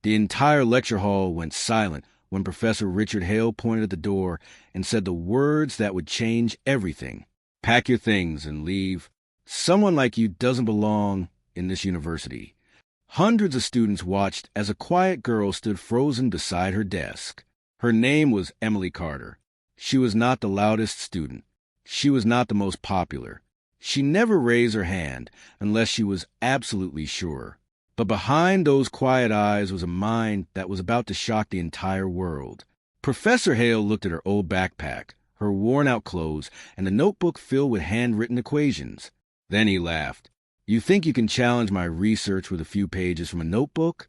The entire lecture hall went silent when Professor Richard Hale pointed at the door and said the words that would change everything. Pack your things and leave. Someone like you doesn't belong in this university. Hundreds of students watched as a quiet girl stood frozen beside her desk. Her name was Emily Carter. She was not the loudest student. She was not the most popular. She never raised her hand unless she was absolutely sure. But behind those quiet eyes was a mind that was about to shock the entire world. Professor Hale looked at her old backpack, her worn-out clothes, and the notebook filled with handwritten equations. Then he laughed. You think you can challenge my research with a few pages from a notebook?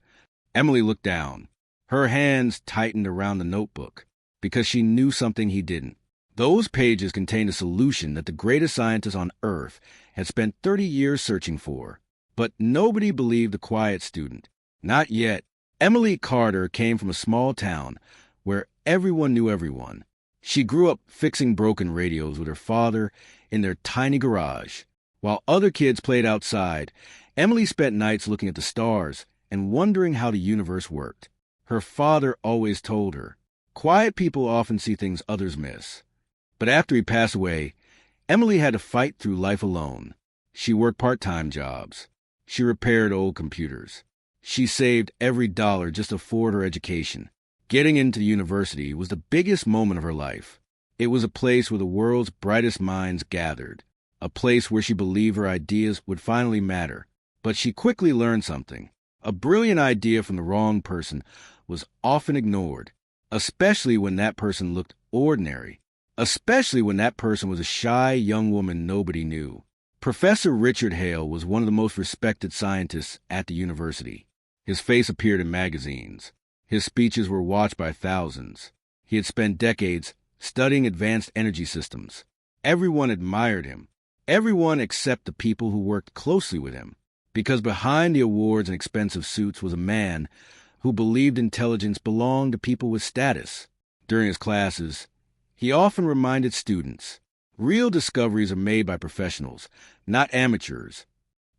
Emily looked down. Her hands tightened around the notebook because she knew something he didn't. Those pages contained a solution that the greatest scientist on Earth had spent 30 years searching for. But nobody believed the quiet student. Not yet. Emily Carter came from a small town where everyone knew everyone. She grew up fixing broken radios with her father in their tiny garage. While other kids played outside, Emily spent nights looking at the stars and wondering how the universe worked. Her father always told her, quiet people often see things others miss. But after he passed away, Emily had to fight through life alone. She worked part-time jobs. She repaired old computers. She saved every dollar just to afford her education. Getting into the university was the biggest moment of her life. It was a place where the world's brightest minds gathered, a place where she believed her ideas would finally matter. But she quickly learned something. A brilliant idea from the wrong person was often ignored, especially when that person looked ordinary, especially when that person was a shy young woman nobody knew. Professor Richard Hale was one of the most respected scientists at the university. His face appeared in magazines. His speeches were watched by thousands. He had spent decades studying advanced energy systems. Everyone admired him. Everyone except the people who worked closely with him. Because behind the awards and expensive suits was a man who believed intelligence belonged to people with status. During his classes, he often reminded students, real discoveries are made by professionals, not amateurs.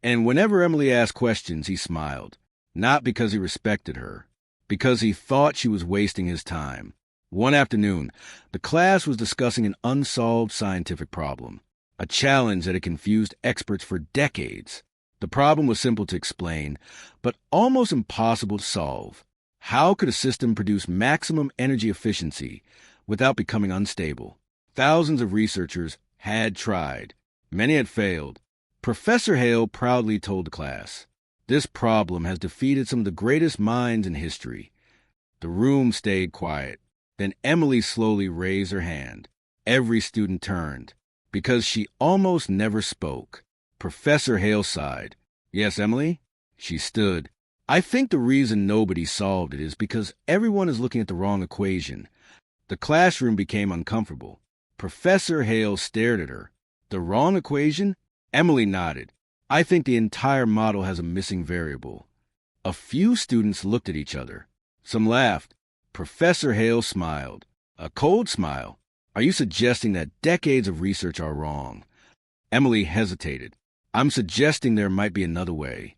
And whenever Emily asked questions, he smiled, not because he respected her, because he thought she was wasting his time. One afternoon, the class was discussing an unsolved scientific problem, a challenge that had confused experts for decades. The problem was simple to explain, but almost impossible to solve. How could a system produce maximum energy efficiency without becoming unstable? Thousands of researchers had tried. Many had failed. Professor Hale proudly told the class, "This problem has defeated some of the greatest minds in history." The room stayed quiet. Then Emily slowly raised her hand. Every student turned, because she almost never spoke. Professor Hale sighed. "Yes, Emily?" She stood. "I think the reason nobody solved it is because everyone is looking at the wrong equation." The classroom became uncomfortable. Professor Hale stared at her. "The wrong equation?" Emily nodded. "I think the entire model has a missing variable." A few students looked at each other. Some laughed. Professor Hale smiled. A cold smile. "Are you suggesting that decades of research are wrong?" Emily hesitated. "I'm suggesting there might be another way."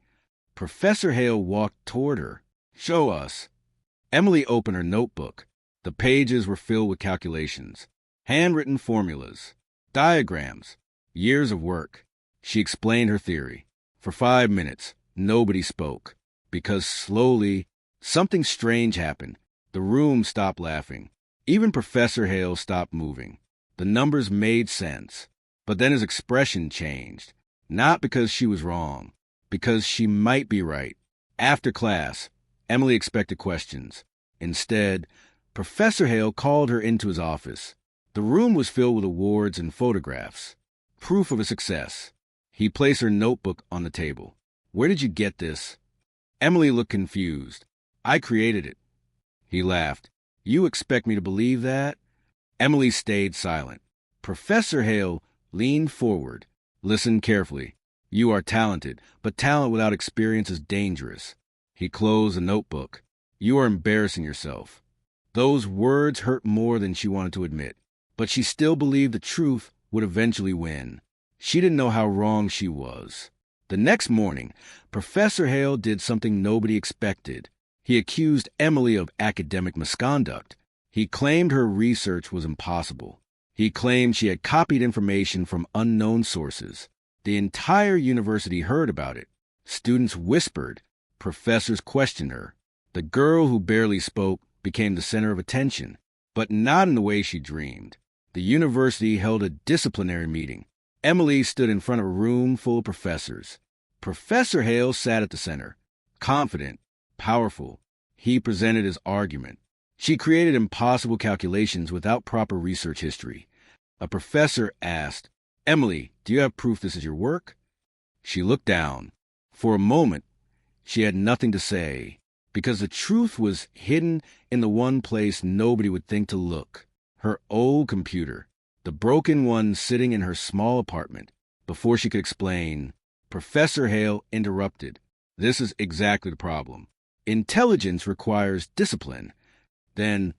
Professor Hale walked toward her. "Show us." Emily opened her notebook. The pages were filled with calculations, handwritten formulas, diagrams, years of work. She explained her theory. For 5 minutes, nobody spoke, because slowly, something strange happened. The room stopped laughing. Even Professor Hale stopped moving. The numbers made sense, but then his expression changed. Not because she was wrong, because she might be right. After class, Emily expected questions. Instead, Professor Hale called her into his office. The room was filled with awards and photographs, proof of a success. He placed her notebook on the table. "Where did you get this?" Emily looked confused. "I created it." He laughed. "You expect me to believe that?" Emily stayed silent. Professor Hale leaned forward. "Listen carefully. You are talented, but talent without experience is dangerous." He closed the notebook. "You are embarrassing yourself." Those words hurt more than she wanted to admit, but she still believed the truth would eventually win. She didn't know how wrong she was. The next morning, Professor Hale did something nobody expected. He accused Emily of academic misconduct. He claimed her research was impossible. He claimed she had copied information from unknown sources. The entire university heard about it. Students whispered. Professors questioned her. The girl who barely spoke became the center of attention, but not in the way she dreamed. The university held a disciplinary meeting. Emily stood in front of a room full of professors. Professor Hale sat at the center, confident, powerful. He presented his argument. She created impossible calculations without proper research history. A professor asked, "Emily, do you have proof this is your work?" She looked down. For a moment, she had nothing to say, because the truth was hidden in the one place nobody would think to look: her old computer, the broken one sitting in her small apartment. Before she could explain, Professor Hale interrupted. "This is exactly the problem. Intelligence requires discipline." Then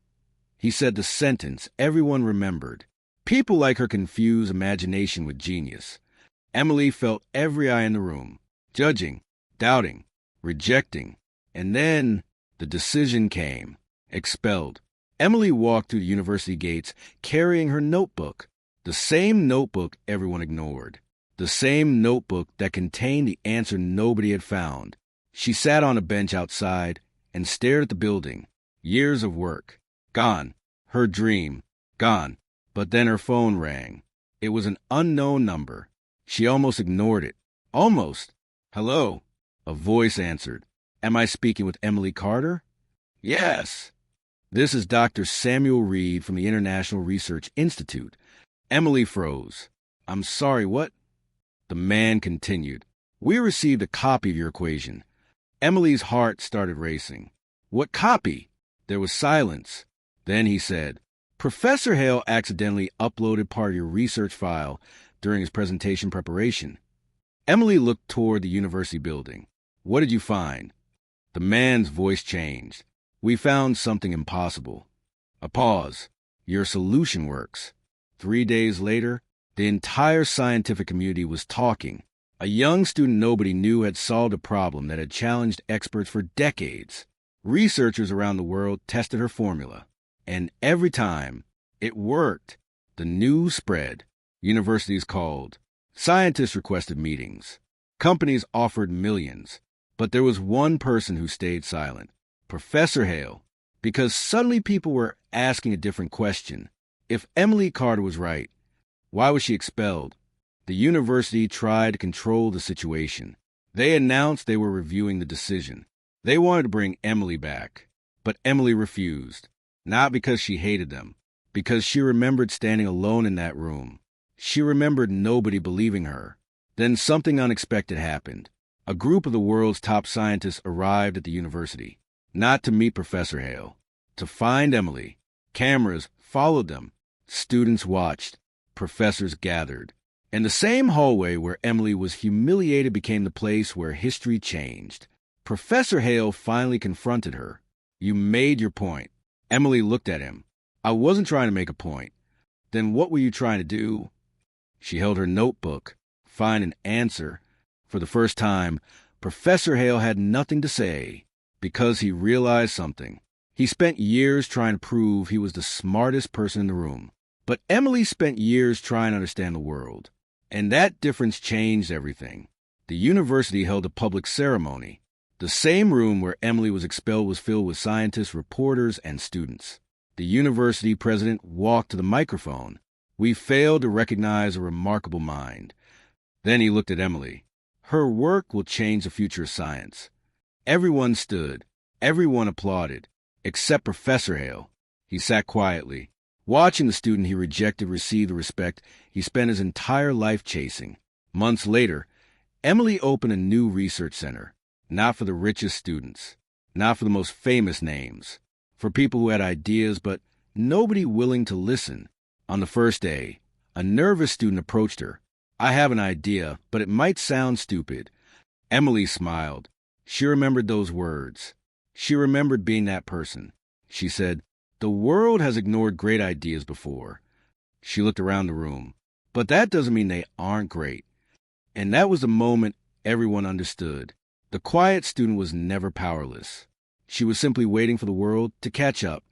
he said the sentence everyone remembered. People like her confuse imagination with genius. Emily felt every eye in the room, judging, doubting, rejecting. And then the decision came. Expelled. Emily walked through the university gates carrying her notebook, the same notebook everyone ignored, the same notebook that contained the answer nobody had found. She sat on a bench outside and stared at the building. Years of work, gone. Her dream, gone. But then her phone rang. It was an unknown number. She almost ignored it. Almost. "Hello," a voice answered. "Am I speaking with Emily Carter?" "Yes." "This is Dr. Samuel Reed from the International Research Institute." Emily froze. "I'm sorry, what?" The man continued. "We received a copy of your equation." Emily's heart started racing. "What copy?" There was silence. Then he said, "Professor Hale accidentally uploaded part of your research file during his presentation preparation." Emily looked toward the university building. "What did you find?" The man's voice changed. "We found something impossible." A pause. "Your solution works." 3 days later, the entire scientific community was talking. A young student nobody knew had solved a problem that had challenged experts for decades. Researchers around the world tested her formula, and every time it worked. The news spread. Universities called. Scientists requested meetings. Companies offered millions. But there was one person who stayed silent: Professor Hale, because suddenly people were asking a different question. If Emily Carter was right, why was she expelled? The university tried to control the situation. They announced they were reviewing the decision. They wanted to bring Emily back, but Emily refused, not because she hated them, because she remembered standing alone in that room. She remembered nobody believing her. Then something unexpected happened. A group of the world's top scientists arrived at the university, not to meet Professor Hale, to find Emily. Cameras followed them. Students watched. Professors gathered. And the same hallway where Emily was humiliated became the place where history changed. Professor Hale finally confronted her. "You made your point." Emily looked at him. "I wasn't trying to make a point." "Then what were you trying to do?" She held her notebook. Find an answer. For the first time, Professor Hale had nothing to say, because he realized something. He spent years trying to prove he was the smartest person in the room. But Emily spent years trying to understand the world. And that difference changed everything. The university held a public ceremony. The same room where Emily was expelled was filled with scientists, reporters, and students. The university president walked to the microphone. "We failed to recognize a remarkable mind." Then he looked at Emily. "Her work will change the future of science." Everyone stood. Everyone applauded, except Professor Hale. He sat quietly. Watching the student he rejected receive the respect he spent his entire life chasing. Months later, Emily opened a new research center. Not for the richest students, not for the most famous names, for people who had ideas but nobody willing to listen. On the first day, a nervous student approached her. "I have an idea, but it might sound stupid." Emily smiled. She remembered those words. She remembered being that person. She said, "The world has ignored great ideas before." She looked around the room. "But that doesn't mean they aren't great." And that was the moment everyone understood. The quiet student was never powerless. She was simply waiting for the world to catch up.